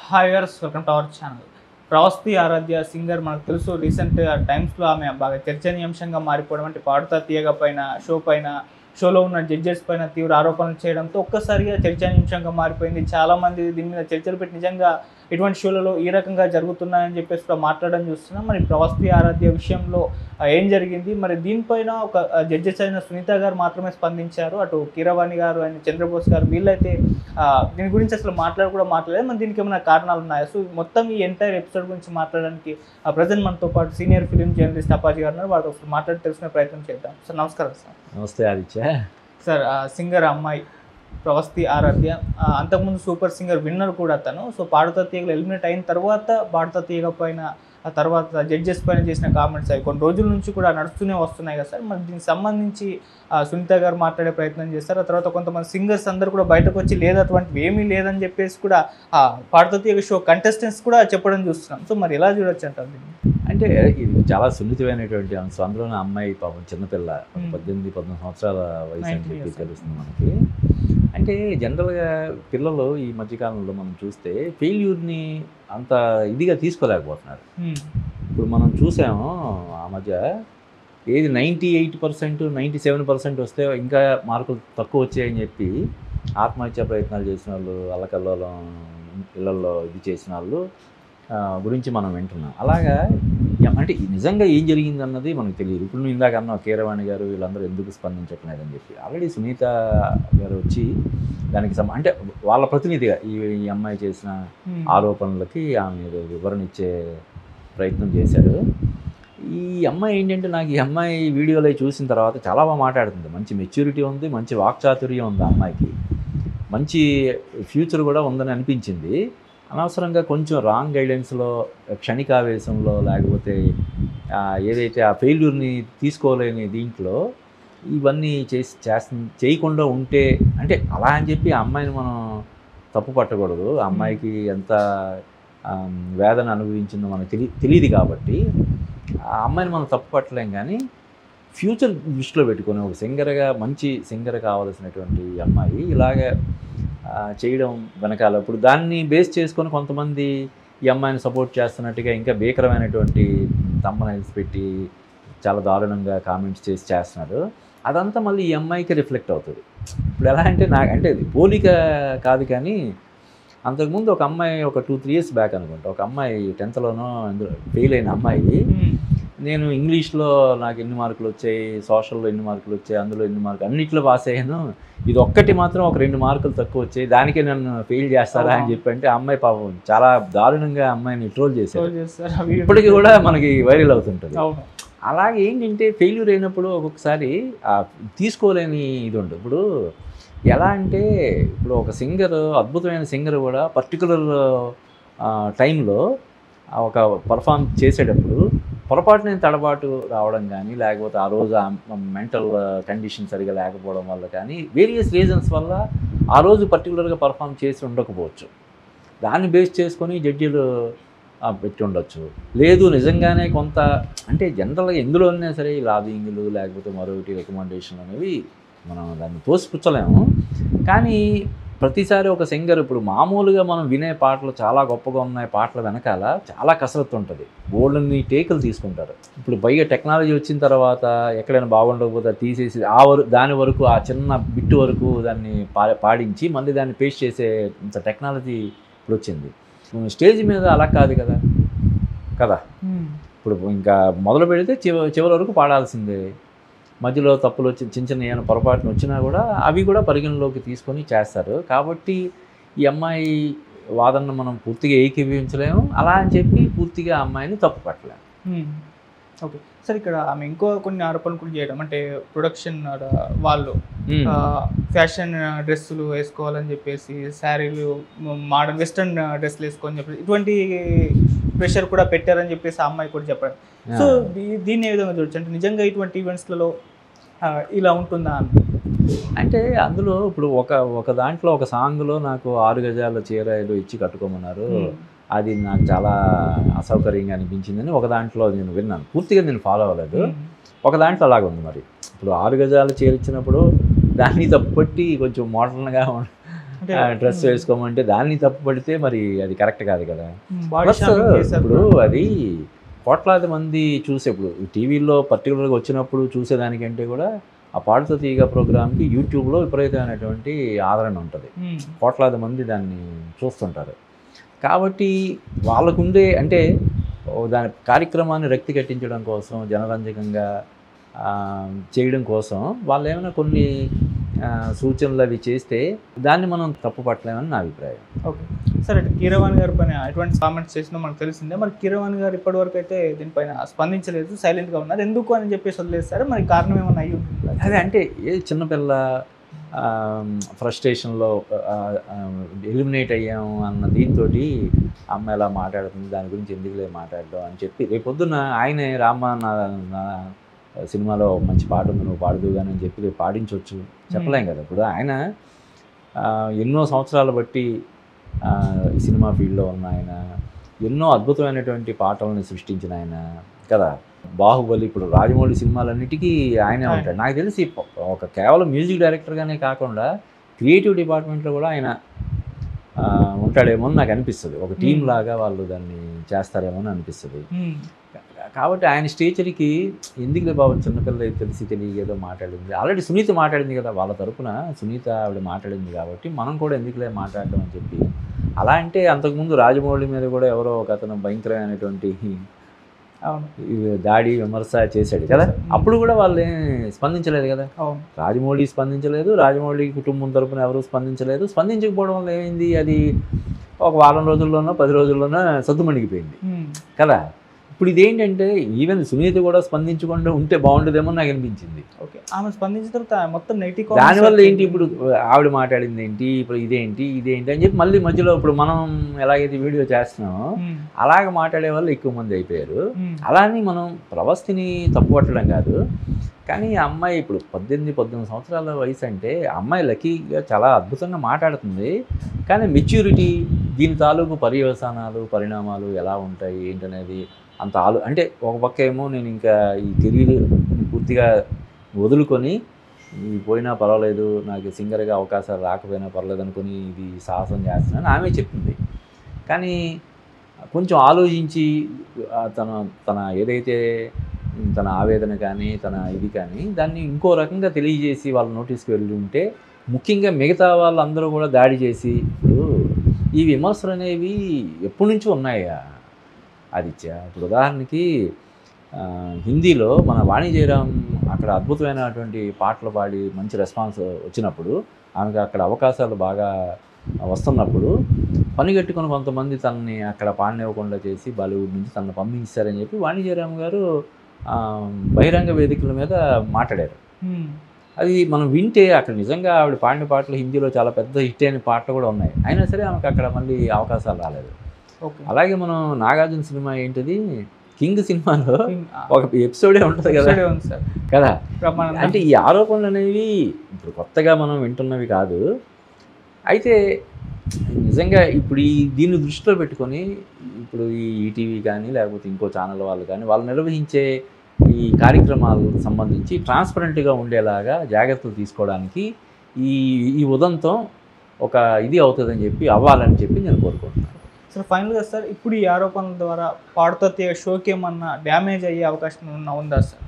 Hi viewers, welcome to our channel. Pravasthi Aradhya singer మనకు తెలుసు. Recent టైమ్స్లో ఆమె బాగా చర్చనీయాంశంగా మారిపోవడం, అంటే పాడుతా తీయగా పైన షోలో ఉన్న జడ్జెస్ పైన తీవ్ర ఆరోపణలు చేయడంతో ఒక్కసారిగా చర్చనీయాంశంగా మారిపోయింది. చాలామంది దీని మీద చర్చలు పెట్టి నిజంగా ఇటువంటి షోలలో ఈ రకంగా జరుగుతున్నాయని చెప్పేసి కూడా మాట్లాడడం చూస్తున్నాం. మరి ప్రవస్తి ఆరాధ్య విషయంలో ఏం జరిగింది, మరి దీనిపైన ఒక జడ్జెస్ అయిన సునీత గారు మాత్రమే స్పందించారు. అటు కీరవాణి గారు అండ్ చంద్రబోస్ గారు వీళ్ళైతే దీని గురించి అసలు మాట్లాడలేదు. మరి దీనికి ఏమైనా కారణాలు ఉన్నాయా? సో మొత్తం ఈ ఎంటైర్ ఎపిసోడ్ గురించి మాట్లాడడానికి ప్రజెంట్ మనతో పాటు సీనియర్ ఫిలిం జర్నలిస్ట్ అప్పాజీ గారు ఉన్నారు. వాళ్ళతో ఒకసారి మాట్లాడి తెలుసుకునే ప్రయత్నం చేద్దాం. సార్ నమస్కారం. సార్ నమస్తే ఆదిత్య. సార్ సింగర్ అమ్మాయి ప్రవస్తి ఆరాధ్య, అంతకుముందు సూపర్ సింగర్ విన్నర్ కూడా తను. సో పాడుతా తీగలు ఎలిమినేట్ అయిన తర్వాత పాడుతా తీగ పైన ఆ తర్వాత జడ్జెస్ పైన చేసిన కామెంట్స్ అవి కొన్ని రోజుల నుంచి కూడా నడుస్తూనే వస్తున్నాయి కదా సార్. మరి దీనికి సంబంధించి సునీత గారు మాట్లాడే ప్రయత్నం చేస్తారు. ఆ తర్వాత కొంతమంది సింగర్స్ అందరూ కూడా బయటకు వచ్చి లేదు అటువంటివి ఏమీ లేదని చెప్పేసి కూడా పాడుతా తీగ షో కంటెస్టెంట్స్ కూడా చెప్పడం చూస్తున్నాం. సో మరి ఎలా చూడొచ్చు అంటారు దీన్ని? అంటే ఇది చాలా సున్నితమైనటువంటి అంశం. అందులోనే అమ్మాయి పాపం చిన్నపిల్ల, 18-19 సంవత్సరాల వయసు అని చెప్పి తెలుస్తుంది మనకి. అంటే జనరల్గా పిల్లలు ఈ మధ్యకాలంలో మనం చూస్తే ఫెయిల్యూర్ని అంత ఇదిగా తీసుకోలేకపోతున్నారు. ఇప్పుడు మనం చూసాము ఆ మధ్య ఏది 98%, 97% వస్తే ఇంకా మార్కులు తక్కువ వచ్చాయని చెప్పి ఆత్మహత్యా ప్రయత్నాలు చేసిన వాళ్ళు, అల్లకల్లోలం ఇళ్లలో ఇది చేసిన వాళ్ళు గురించి మనం వింటున్నాం. అలాగా అంటే నిజంగా ఏం జరిగింది అన్నది మనకు తెలియదు. ఇప్పుడు నువ్వు ఇందాక అన్నావు కీరవాణి గారు వీళ్ళందరూ ఎందుకు స్పందించట్లేదని చెప్పి. ఆల్రెడీ సునీత గారు వచ్చి దానికి అంటే వాళ్ళ ప్రతినిధిగా ఈ అమ్మాయి చేసిన ఆరోపణలకి ఆమె వివరణ ఇచ్చే ప్రయత్నం చేశారు. ఈ అమ్మాయి ఏంటంటే నాకు ఈ అమ్మాయి వీడియోలో చూసిన తర్వాత చాలా బాగా మాట్లాడుతుంది. మంచి మెచ్యూరిటీ ఉంది, మంచి వాక్చాతుర్యం ఉంది, అమ్మాయికి మంచి ఫ్యూచర్ కూడా ఉందని అనిపించింది. అనవసరంగా కొంచెం రాంగ్ గైడెన్స్లో, క్షణికావేశంలో, లేకపోతే ఏదైతే ఆ ఫెయిల్యూర్ని తీసుకోలేని దీంట్లో ఇవన్నీ చేయకుండా ఉంటే, అంటే అలా అని చెప్పి ఆ అమ్మాయిని మనం తప్పు పట్టకూడదు. ఆ అమ్మాయికి ఎంత వేదన అనుభవించిందో మనకు తెలియదు కాబట్టి ఆ అమ్మాయిని మనం తప్పు పట్టలేం. కానీ ఫ్యూచర్ దృష్టిలో పెట్టుకొని ఒక సింగర్గా, మంచి సింగర్ కావాల్సినటువంటి అమ్మాయి ఇలాగ చేయడం వెనకాల ఇప్పుడు దాన్ని బేస్ చేసుకొని కొంతమంది ఈ అమ్మాయిని సపోర్ట్ చేస్తున్నట్టుగా ఇంకా భీకరమైనటువంటి థంబ్నెయిల్స్ పెట్టి చాలా దారుణంగా కామెంట్స్ చేస్తున్నారు. అదంతా మళ్ళీ ఈ అమ్మాయికి రిఫ్లెక్ట్ అవుతుంది. ఇప్పుడు ఎలా అంటే అంటే ఇది పోలిక కాదు, కానీ అంతకుముందు ఒక అమ్మాయి ఒక 2-3 years బ్యాక్ అనుకుంటా, ఒక అమ్మాయి 10thలోనో ఫెయిల్ అయిన అమ్మాయి, నేను ఇంగ్లీష్లో నాకు ఎన్ని మార్కులు వచ్చాయి, సోషల్లో ఎన్ని మార్కులు వచ్చాయి, అందులో ఎన్ని మార్కులు, అన్నింటిలో పాస్ అయ్యాను, ఇది ఒక్కటి మాత్రం ఒక 2 మార్కులు తక్కువ వచ్చాయి, దానికే నన్ను ఫెయిల్ చేస్తారా అని చెప్పి అంటే అమ్మాయి పాపం చాలా దారుణంగా అమ్మాయిని ట్రోల్ చేశారు. ఇప్పటికీ కూడా మనకి వైరల్ అవుతుంటుంది. అలాగే ఏంటంటే ఫెయిల్యూర్ అయినప్పుడు ఒక్కొక్కసారి తీసుకోలేని ఇది ఉంటుంది. ఇప్పుడు ఎలా అంటే ఇప్పుడు ఒక సింగర్, అద్భుతమైన సింగర్ కూడా పర్టికులర్ టైంలో ఒక పర్ఫామ్ చేసేటప్పుడు పొరపాటున తడబాటు రావడం కానీ, లేకపోతే ఆ రోజు మెంటల్ కండిషన్ సరిగా లేకపోవడం వల్ల కానీ, వేరియస్ రీజన్స్ వల్ల ఆ రోజు పర్టికులర్గా పర్ఫామ్ చేసి ఉండకపోవచ్చు. దాన్ని బేస్ చేసుకొని జడ్జీలు పెట్టి ఉండొచ్చు. లేదు నిజంగానే కొంత అంటే జనరల్గా ఎందులోనే సరే లాబింగ్లు లేకపోతే మరొకటి రికమెండేషన్ అనేవి మనం దాన్ని తోసిపుచ్చలేము. కానీ ప్రతిసారి ఒక సింగర్, ఇప్పుడు మామూలుగా మనం వినే పాటలు చాలా గొప్పగా ఉన్నాయి, పాటల వెనకాల చాలా కసరత్తు ఉంటుంది, బోల్డ్ని టేకులు తీసుకుంటారు. ఇప్పుడు పైగా టెక్నాలజీ వచ్చిన తర్వాత ఎక్కడైనా బాగుండకపోతే తీసేసి దాని వరకు ఆ చిన్న బిట్టు వరకు దాన్ని పాడించి మళ్ళీ దాన్ని పేస్ట్ చేసే ఇంత టెక్నాలజీ ఇప్పుడు వచ్చింది. స్టేజ్ మీద అలా కాదు కదా. ఇప్పుడు ఇంకా మొదలు పెడితే చివరి వరకు పాడాల్సిందే. మధ్యలో తప్పులు వచ్చి చిన్న ఏమైనా పొరపాటున వచ్చినా కూడా అవి కూడా పరిగణలోకి తీసుకొని చేస్తారు. కాబట్టి ఈ అమ్మాయి వాదనను మనం పూర్తిగా ఏకీభవించలేము. అలా అని చెప్పి పూర్తిగా అమ్మాయిని తప్పు పట్టలేము. ఓకే సార్, ఇక్కడ ఆమె ఇంకో కొన్ని ఆరోపణలు కూడా చేయడం, అంటే ప్రొడక్షన్ వాళ్ళు ఫ్యాషన్ డ్రెస్సులు వేసుకోవాలని చెప్పేసి, శారీలు మోడర్న్ వెస్ట్రన్ డ్రెస్సులు వేసుకోవాలని చెప్పేసి ఇటువంటి ప్రెషర్ కూడా పెట్టారని చెప్పేసి ఆ అమ్మాయి కూడా చెప్పారు. సో దీన్ని ఏ విధంగా చూడొచ్చు? అంటే నిజంగా ఇటువంటి ఈవెంట్స్లలో ఇలా ఉంటుందా అంటే అందులో ఇప్పుడు ఒక దాంట్లో ఒక సాంగ్లో నాకు 6 గజాల చీరలు ఇచ్చి కట్టుకోమన్నారు, అది నాకు చాలా అసౌకర్యంగా అనిపించిందని ఒక దాంట్లో నేను విన్నాను. పూర్తిగా నేను ఫాలో అవ్వలేదు. ఒక దాంట్లో అలాగ ఉంది. మరి ఇప్పుడు 6 గజాలు చీర ఇచ్చినప్పుడు దాన్ని తప్పుపట్టి కొంచెం మోడర్న్గా డ్రెస్ వేసుకోమంటే దాన్ని తప్పు పడితే మరి అది కరెక్ట్ కాదు కదా. బాడీ ప్లస్ షాపింగ్ చేశారు. ఇప్పుడు అది కోట్లాది మంది చూసేప్పుడు టీవీలో పర్టికులర్గా వచ్చినప్పుడు చూసేదానికంటే కూడా ఆ పాడుతా తీగ ప్రోగ్రామ్కి యూట్యూబ్లో విపరీతమైనటువంటి ఆదరణ ఉంటుంది. కోట్లాది మంది దాన్ని చూస్తుంటారు. కాబట్టి వాళ్ళకుండే అంటే దాని కార్యక్రమాన్ని రక్తి కట్టించడం కోసం జనరంజకంగా చేయడం కోసం వాళ్ళు ఏమైనా కొన్ని సూచనలు అవి చేస్తే దాన్ని మనం తప్పు పట్టలేమని నా అభిప్రాయం. ఓకే సరే, కీరవాణి గారి పైన ఎటువంటి కామెంట్స్ చేసినా మనకు తెలిసిందే. మరి కీరవాణి గారు ఇప్పటివరకు అయితే దీనిపైన స్పందించలేదు, సైలెంట్గా ఉన్నారు. ఎందుకు అని చెప్పేసి వదిలేస్తారు, మరి కారణం ఏమన్నా అయ్యి ఉంటుంది? అదే అంటే ఏ చిన్నపిల్ల ఫ్రస్ట్రేషన్లో ఎలిమినేట్ అయ్యాము అన్న దీంతో అమ్మ ఎలా మాట్లాడుతుంది, దాని గురించి ఎందుకులే మాట్లాడడం అని చెప్పి రేపొద్దున ఆయనే రామ్మ నా సినిమాలో మంచి పాట ఉంది నువ్వు పాడుదు కానీ అని చెప్పి రేపు పాడించవచ్చు, చెప్పలేం కదా. ఇప్పుడు ఆయన ఎన్నో సంవత్సరాలు బట్టి ఈ సినిమా ఫీల్డ్లో ఉన్న ఆయన, ఎన్నో అద్భుతమైనటువంటి పాటలను సృష్టించిన ఆయన కదా. బాహుబలి, ఇప్పుడు రాజమౌళి సినిమాలన్నిటికీ ఆయనే ఉంటాడు. నాకు తెలిసి ఒక కేవలం మ్యూజిక్ డైరెక్టర్గానే కాకుండా క్రియేటివ్ డిపార్ట్మెంట్లో కూడా ఆయన ఉంటాడేమో అని నాకు అనిపిస్తుంది. ఒక టీం లాగా వాళ్ళు దాన్ని చేస్తారేమో అని అనిపిస్తుంది. కాబట్టి ఆయన స్టేచర్కి ఎందుకులే బాబు చిన్నపిల్ల తెలిసి తెలియదో మాట్లాడింది, ఆల్రెడీ సునీత మాట్లాడింది కదా వాళ్ళ తరపున, సునీత ఆవిడ మాట్లాడింది కాబట్టి మనం కూడా ఎందుకులే మాట్లాడడం అని చెప్పి. అలా అంటే అంతకుముందు రాజమౌళి మీద కూడా ఎవరో ఒక అతను భయంకరమైనటువంటి దాడి విమర్శ చేశాడు కదా, అప్పుడు కూడా వాళ్ళు స్పందించలేదు కదా. రాజమౌళి స్పందించలేదు, రాజమౌళి కుటుంబం తరపున ఎవరు స్పందించలేదు. స్పందించకపోవడం వల్ల ఏమైంది, అది ఒక వారం రోజుల్లోనో 10 రోజుల్లోనో సద్దుమణిగిపోయింది కదా. ఇప్పుడు ఇదేంటంటే ఈవెన్ సునీత కూడా స్పందించకుండా ఉంటే బాగుంటుందేమో నాకు అనిపించింది. ఓకే, ఆమె స్పందించిన తర్వాత మొత్తం నెగిటివ్. దానివల్ల ఏంటి, ఇప్పుడు ఆవిడ మాట్లాడింది ఏంటి, ఇప్పుడు ఇదేంటి అని చెప్పి మళ్ళీ మధ్యలో ఇప్పుడు మనం ఎలాగైతే వీడియో చేస్తున్నామో అలాగ మాట్లాడే వాళ్ళు ఎక్కువ మంది అయిపోయారు. అలానే మనం ప్రవస్థిని తప్పుపట్టడం కాదు, కానీ ఆ అమ్మాయి ఇప్పుడు 18 సంవత్సరాల వయసు అంటే అమ్మాయి లక్కీగా చాలా అద్భుతంగా మాట్లాడుతుంది. కానీ మెచ్యూరిటీ, దీని తాలూకు పర్యవసానాలు పరిణామాలు ఎలా ఉంటాయి ఏంటనేది అంత అంటే ఒక పక్క ఏమో నేను ఇంకా ఈ కెరీర్ పూర్తిగా వదులుకొని పోయినా పర్వాలేదు, నాకు సింగర్గా అవకాశాలు రాకపోయినా పర్వాలేదు అనుకుని ఇది సాహసం చేస్తున్నాను ఆమె చెప్పింది. కానీ కొంచెం ఆలోచించి తన ఏదైతే తన ఆవేదన కానీ తన ఇది కానీ దాన్ని ఇంకో రకంగా తెలియజేసి వాళ్ళ నోటీస్కి వెళ్ళి ఉంటే, ముఖ్యంగా మిగతా వాళ్ళందరూ కూడా దాడి చేసి, ఇప్పుడు ఈ విమర్శలు అనేవి ఎప్పటి నుంచో ఉన్నాయా ఆదిత్య. ఇప్పుడు ఉదాహరణకి హిందీలో మన వాణి జయరాం అక్కడ అద్భుతమైనటువంటి పాటలు పాడి మంచి రెస్పాన్స్ వచ్చినప్పుడు, ఆమెకు అక్కడ అవకాశాలు బాగా వస్తున్నప్పుడు పనిగట్టుకుని కొంతమంది తనని అక్కడ పాడనివ్వకుండా చేసి బాలీవుడ్ నుంచి తనను పంపించారని చెప్పి వాణి జయరాం గారు బహిరంగ వేదికల మీద మాట్లాడారు. అది మనం వింటే అక్కడ నిజంగా ఆవిడ పాడిన పాటలు హిందీలో చాలా పెద్ద హిట్ అయిన పాటలు కూడా ఉన్నాయి, అయినా సరే ఆమెకు అక్కడ మళ్ళీ అవకాశాలు రాలేదు. అలాగే మనం నాగార్జున సినిమా ఏంటిది కింగ్ సినిమాలో ఒక ఎపిసోడే ఉంటుంది కదా. అంటే ఈ ఆరోపణలు అనేవి ఇప్పుడు కొత్తగా మనం వింటున్నవి కాదు. అయితే నిజంగా ఇప్పుడు దీన్ని దృష్టిలో పెట్టుకొని ఇప్పుడు ఈ ఈటీవీ కానీ లేకపోతే ఇంకో ఛానల్ వాళ్ళు కానీ వాళ్ళు నిర్వహించే ఈ కార్యక్రమాలకు సంబంధించి ట్రాన్స్పరెంట్గా ఉండేలాగా జాగ్రత్తలు తీసుకోవడానికి ఈ ఉదంతం ఒక ఇది అవుతుందని చెప్పి అవ్వాలని చెప్పి నేను కోరుకుంటున్నాను. సార్ ఫైనల్గా సార్, ఇప్పుడు ఈ ఆరోపణల ద్వారా పాడుతా తీగ షోకి ఏమన్నా డ్యామేజ్ అయ్యే అవకాశం ఉందా సార్?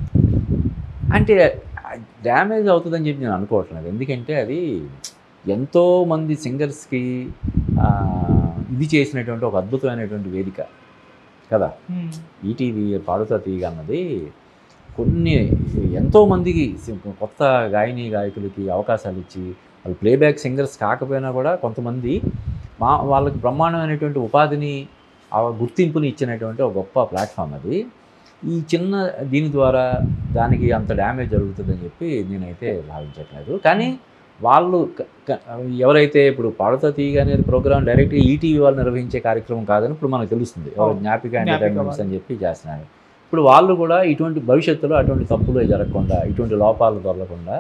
అంటే డ్యామేజ్ అవుతుందని చెప్పి నేను అనుకోవట్లేదు. ఎందుకంటే అది ఎంతోమంది సింగర్స్కి ఇది చేసినటువంటి ఒక అద్భుతమైనటువంటి వేదిక కదా ఈటీవీ పాడుతా తీగ అన్నది. ఎంతోమందికి కొత్త గాయకులకి అవకాశాలు ఇచ్చి, వాళ్ళు ప్లేబ్యాక్ సింగర్స్ కాకపోయినా కూడా కొంతమంది వాళ్ళకి బ్రహ్మాండమైనటువంటి ఉపాధిని గుర్తింపుని ఇచ్చినటువంటి ఒక గొప్ప ప్లాట్ఫామ్ అది. ఈ చిన్న దీని ద్వారా దానికి అంత డ్యామేజ్ జరుగుతుందని చెప్పి నేనైతే భావించట్లేదు. కానీ వాళ్ళు ఎవరైతే ఇప్పుడు పాడుతా తీగ అనేది ప్రోగ్రామ్ డైరెక్ట్గా ఈటీవీ వాళ్ళు నిర్వహించే కార్యక్రమం కాదని ఇప్పుడు మనకు తెలుస్తుంది. జ్ఞాపిక ఎంటర్టైన్మెంట్స్ అని చెప్పి చేస్తున్నారు. ఇప్పుడు వాళ్ళు కూడా ఇటువంటి భవిష్యత్తులో అటువంటి తప్పులు జరగకుండా, ఇటువంటి లోపాలు దొరకకుండా